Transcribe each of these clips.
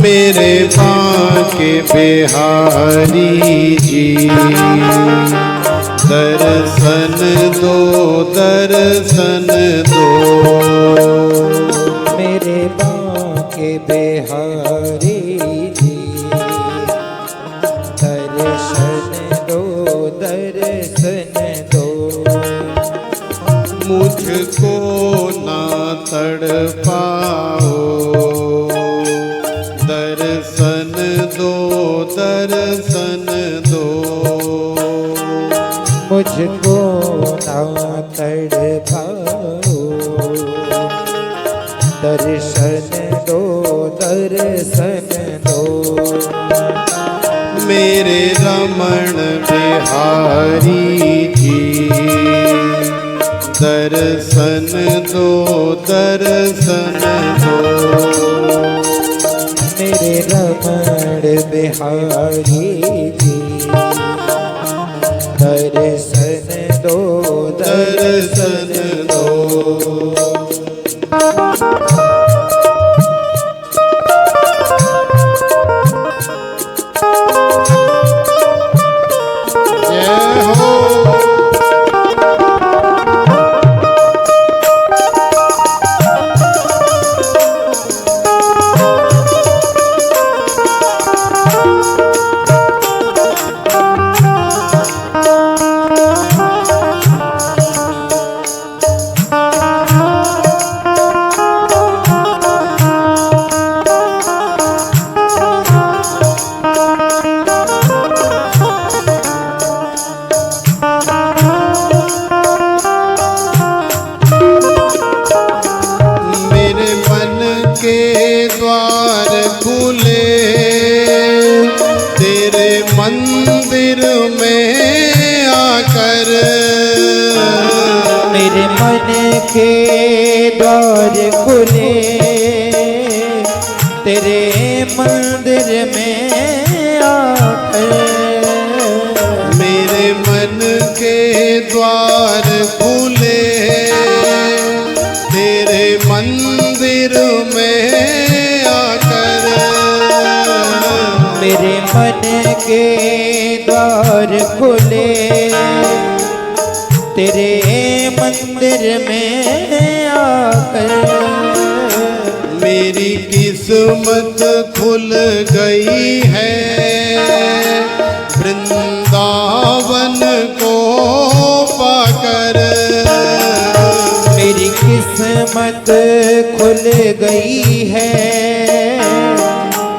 मेरे बांके बिहारी जी, दर्शन दो दर्शन दो। मेरे बांके बिहारी जी, दर्शन दो दर्शन दो। मुझको ना तड़पाओ, दर्शन दो दर्शन दो। मुझको ना तड़पाओ, दर्शन दो दर्शन दो। मेरे रमण बिहारी जी, दर्शन दो दर्शन दो। मेरे रमण बिहारी जी, दर्शन दो दर्शन दो। जय हो। मंदिर में आकर, मेरे मन के द्वार खुले तेरे मंदिर में आकर। मेरे मन के द्वार खुले तेरे मंदिर में आकर। मेरे मन के द्वार खुले तेरे मंदिर में आकर। मेरी किस्मत खुल गई है वृंदावन को पाकर। मेरी किस्मत खुल गई है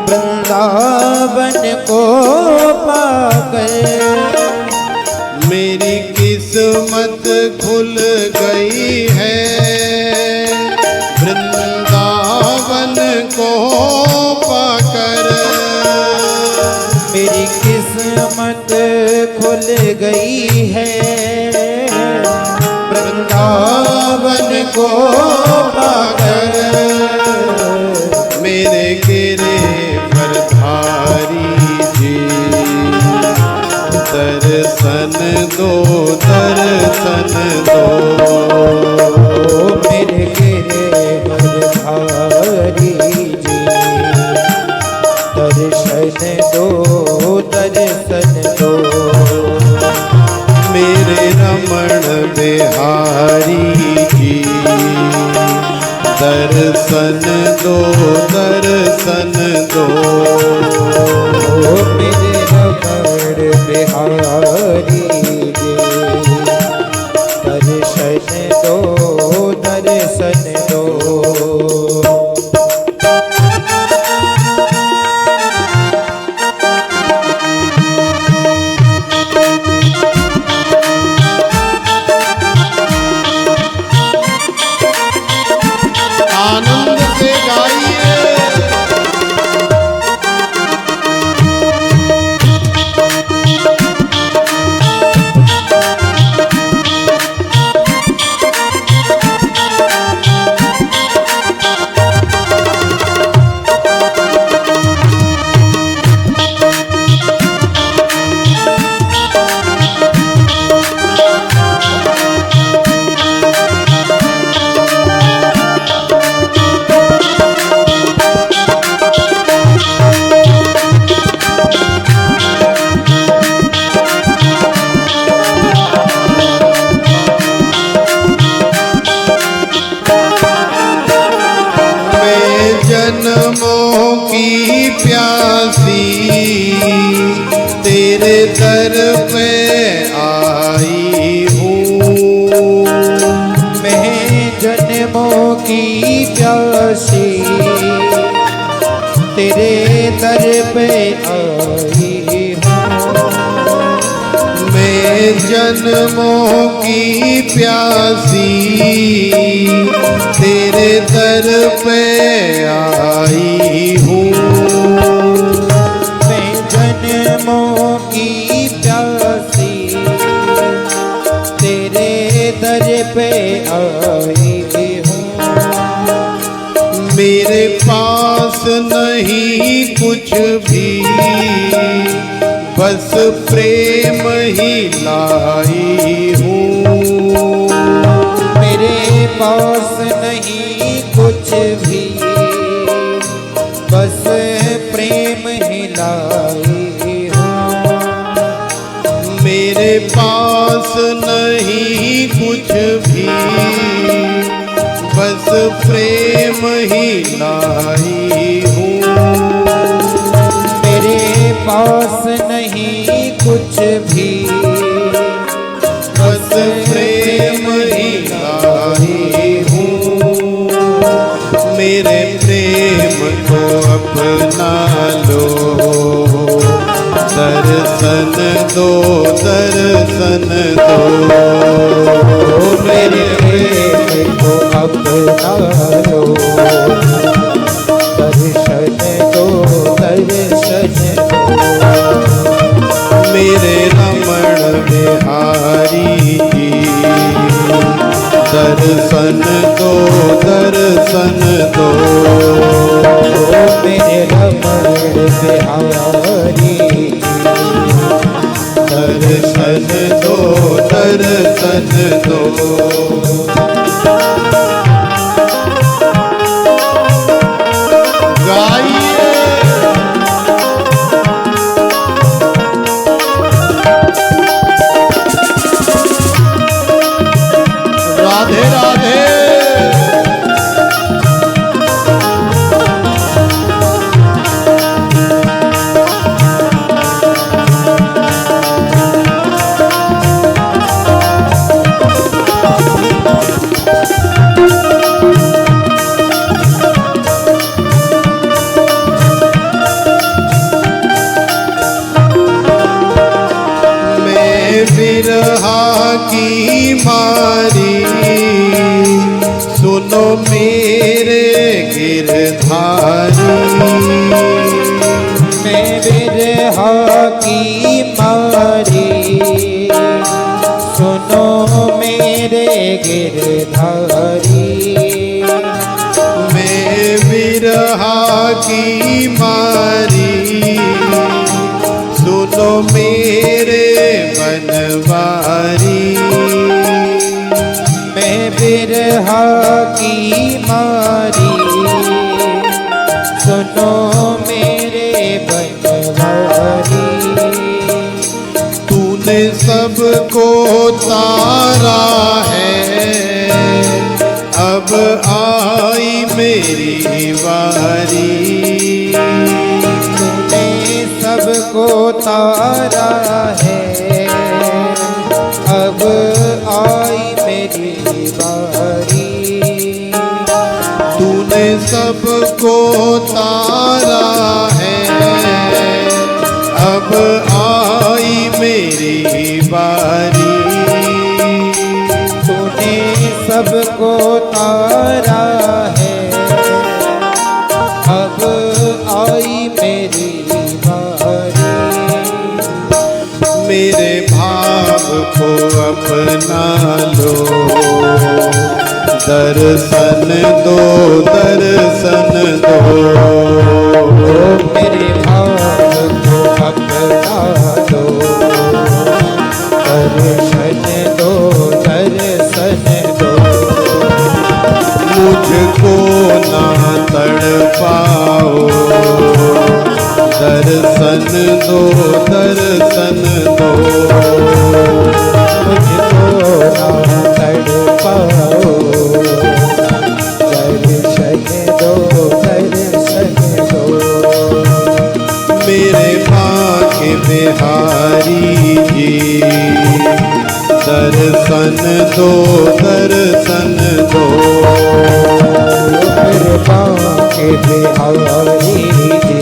वृंदावन को पाकर। मेरी किस्मत खुल गई है वृंदावन को पाकर। मेरी किस्मत खुल गई है वृंदावन को पाकर। मेरे गिरे परधारी जी, दर्शन दो दर्शन दो। मेरे गिरे परधारी जी, दर्शन दो दर्शन दो। मेरे रमण बिहारी जी, दर्शन दो दर्शन दो। मेरे रमण बिहारी जी, दर्शन दो दर्शन दो। आनंद से गाइए। जन्मों की प्यासी तेरे दर पे आई हूँ। मैं जन्मों की प्यासी तेरे दर पे आई हूँ। मैं जन्मों की प्यासी तेरे दर पे आई हूँ। मैं जन्मों की प्यासी तेरे दर पे आई हूँ। मेरे पास नहीं कुछ भी बस प्रेम ही लाई हूँ। मेरे पास नहीं कुछ भी बस प्रेम ही लाई हूँ। मेरे पास नहीं कुछ भी बस प्रेम ही लाई हूँ। मेरे पास नहीं कुछ भी बस प्रेम ही लाई हूँ। मेरे प्रेम को अपना लो, दर्शन दो, दर्शन दो। मेरे प्रेम को अपना लो, दर्शन दो, दर्शन दो। मेरे रमण बिहारी जी, दर्शन दो, दर्शन दो। मेरे रमण बिहारी दर्शन दो, दर्शन दो। गाइए राधे राधे। बिरहा की मारी सुनो मेरे गिरधारी। मैं बिरहा की मारी सुनो मेरे गिरधारी। मैं बिरहा की मारी सुनो मेरे बनवारी। मैं बिरहा की मारी सुनो मेरे बनवारी। तूने सबको तारा है, अब आई मेरी बारी। तूने सबको तारा है, अब आई मेरी बारी। तूने सबको तारा है, अब आई मेरी बारी। तूने सबको तारा है, अब आई मेरी बारी। मेरे भाव को अपना लो, दर्शन दो, दर्शन दो। मेरे भाव को अपना लो, दर्शन दो, दर्शन दो। मुझको ना तड़पाओ, दर्शन दो, दर्शन दो। मुझको ना तड़पाओ, दर्शन दो, दर्शन बिहारी जी, दर्शन दो दर्शन दो। मेरे बांके बिहारी जी,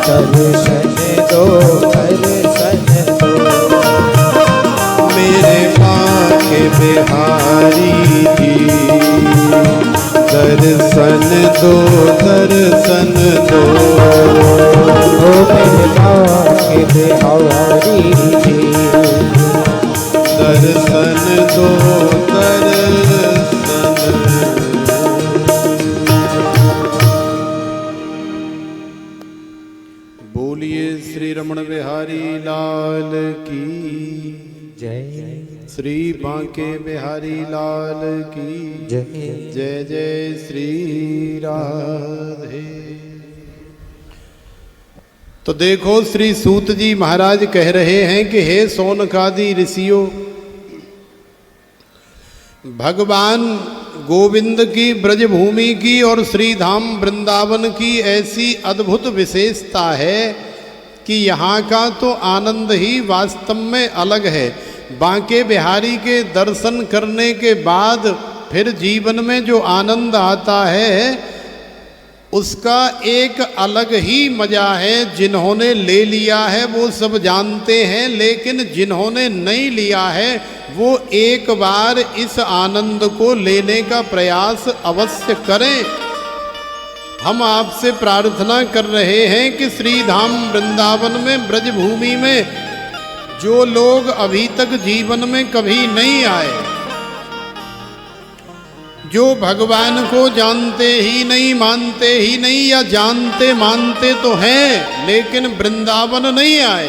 दर्शन दो दर्शन दो। मेरे बांके बिहारी जी, दर्शन दो दर्शन दो। ओ मेरे बांके बिहारी जी, दर्शन दो दर्शन। बोलिए श्री रमण बिहारी लाल की जय। श्री बांके बिहारी लाल की जय। जय जय श्री राधे। तो देखो श्री सूत जी महाराज कह रहे हैं कि हे सौनकादि ऋषियों, भगवान गोविंद की ब्रजभूमि की और श्री धाम वृंदावन की ऐसी अद्भुत विशेषता है कि यहाँ का तो आनंद ही वास्तव में अलग है। बांके बिहारी के दर्शन करने के बाद फिर जीवन में जो आनंद आता है उसका एक अलग ही मजा है। जिन्होंने ले लिया है वो सब जानते हैं, लेकिन जिन्होंने नहीं लिया है वो एक बार इस आनंद को लेने का प्रयास अवश्य करें। हम आपसे प्रार्थना कर रहे हैं कि श्री धाम वृंदावन में ब्रजभूमि में जो लोग अभी तक जीवन में कभी नहीं आए, जो भगवान को जानते ही नहीं, मानते ही नहीं, या जानते मानते तो हैं लेकिन वृंदावन नहीं आए,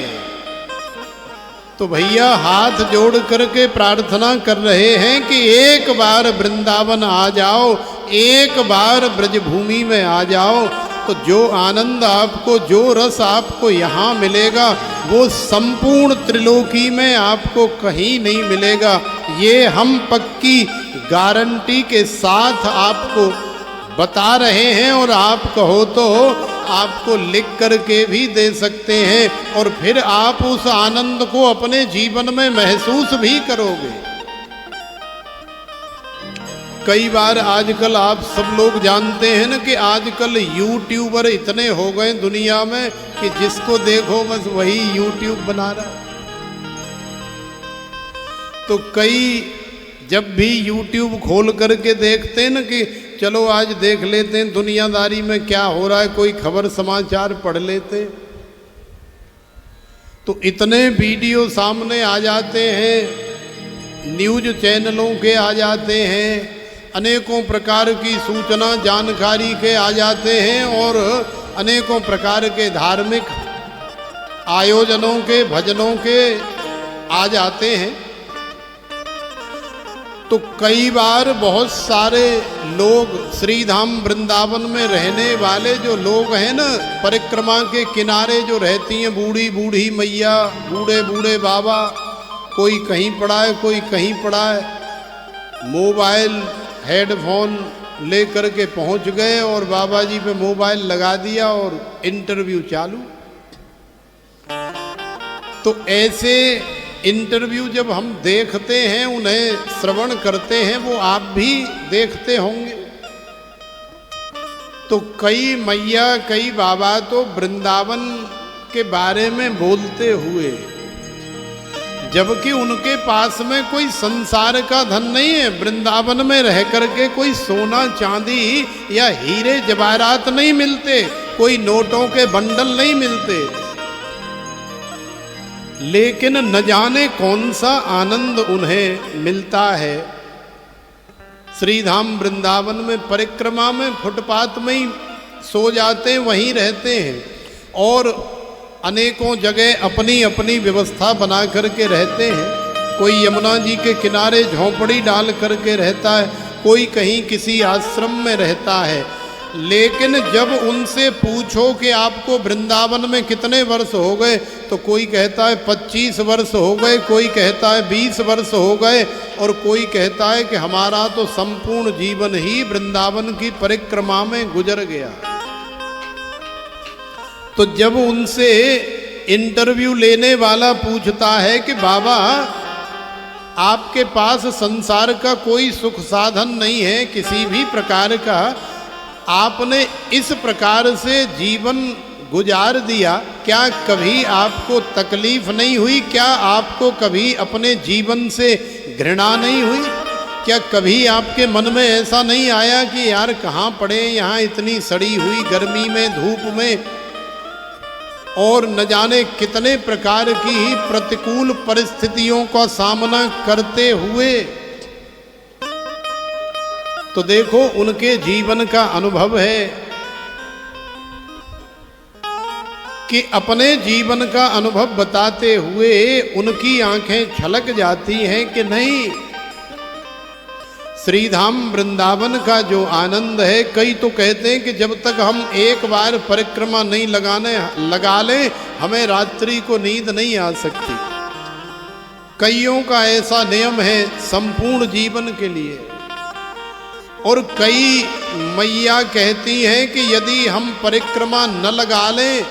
तो भैया हाथ जोड़ करके प्रार्थना कर रहे हैं कि एक बार वृंदावन आ जाओ, एक बार ब्रजभूमि में आ जाओ, तो जो आनंद आपको, जो रस आपको यहाँ मिलेगा वो संपूर्ण त्रिलोकी में आपको कहीं नहीं मिलेगा। ये हम पक्की गारंटी के साथ आपको बता रहे हैं, और आप कहो तो आपको लिख करके भी दे सकते हैं, और फिर आप उस आनंद को अपने जीवन में महसूस भी करोगे। कई बार आजकल आप सब लोग जानते हैं ना कि आजकल यूट्यूबर इतने हो गए दुनिया में कि जिसको देखो बस वही यूट्यूब बना रहा। तो कई जब भी यूट्यूब खोल करके देखते हैं ना कि चलो आज देख लेते हैं दुनियादारी में क्या हो रहा है, कोई खबर समाचार पढ़ लेते, तो इतने वीडियो सामने आ जाते हैं, न्यूज चैनलों के आ जाते हैं, अनेकों प्रकार की सूचना जानकारी के आ जाते हैं, और अनेकों प्रकार के धार्मिक आयोजनों के, भजनों के आ जाते हैं। तो कई बार बहुत सारे लोग श्री धाम वृंदावन में रहने वाले जो लोग हैं ना, परिक्रमा के किनारे जो रहती हैं बूढ़ी बूढ़ी मैया, बूढ़े बूढ़े बाबा, कोई कहीं पड़ा है कोई कहीं पड़ा है, मोबाइल हेडफोन ले करके पहुंच गए और बाबा जी पे मोबाइल लगा दिया और इंटरव्यू चालू। तो ऐसे इंटरव्यू जब हम देखते हैं, उन्हें श्रवण करते हैं, वो आप भी देखते होंगे, तो कई मैया कई बाबा तो वृंदावन के बारे में बोलते हुए, जबकि उनके पास में कोई संसार का धन नहीं है, वृंदावन में रह करके कोई सोना चांदी या हीरे जवाहरात नहीं मिलते, कोई नोटों के बंडल नहीं मिलते, लेकिन न जाने कौन सा आनंद उन्हें मिलता है। श्री धाम वृंदावन में परिक्रमा में फुटपाथ में ही सो जाते हैं, वहीं रहते हैं, और अनेकों जगह अपनी अपनी व्यवस्था बना करके रहते हैं। कोई यमुना जी के किनारे झोंपड़ी डाल करके रहता है, कोई कहीं किसी आश्रम में रहता है। लेकिन जब उनसे पूछो कि आपको वृंदावन में कितने वर्ष हो गए, तो कोई कहता है 25 वर्ष हो गए, कोई कहता है 20 वर्ष हो गए, और कोई कहता है कि हमारा तो संपूर्ण जीवन ही वृंदावन की परिक्रमा में गुजर गया। तो जब उनसे इंटरव्यू लेने वाला पूछता है कि बाबा आपके पास संसार का कोई सुख साधन नहीं है किसी भी प्रकार का, आपने इस प्रकार से जीवन गुजार दिया, क्या कभी आपको तकलीफ नहीं हुई? क्या आपको कभी अपने जीवन से घृणा नहीं हुई? क्या कभी आपके मन में ऐसा नहीं आया कि यार कहाँ पड़े यहाँ इतनी सड़ी हुई गर्मी में, धूप में, और न जाने कितने प्रकार की प्रतिकूल परिस्थितियों का सामना करते हुए? तो देखो उनके जीवन का अनुभव है कि अपने जीवन का अनुभव बताते हुए उनकी आंखें छलक जाती हैं कि नहीं, श्रीधाम वृंदावन का जो आनंद है, कई तो कहते हैं कि जब तक हम एक बार परिक्रमा नहीं लगा लें हमें रात्रि को नींद नहीं आ सकती। कईयों का ऐसा नियम है संपूर्ण जीवन के लिए, और कई मैया कहती हैं कि यदि हम परिक्रमा न लगा लें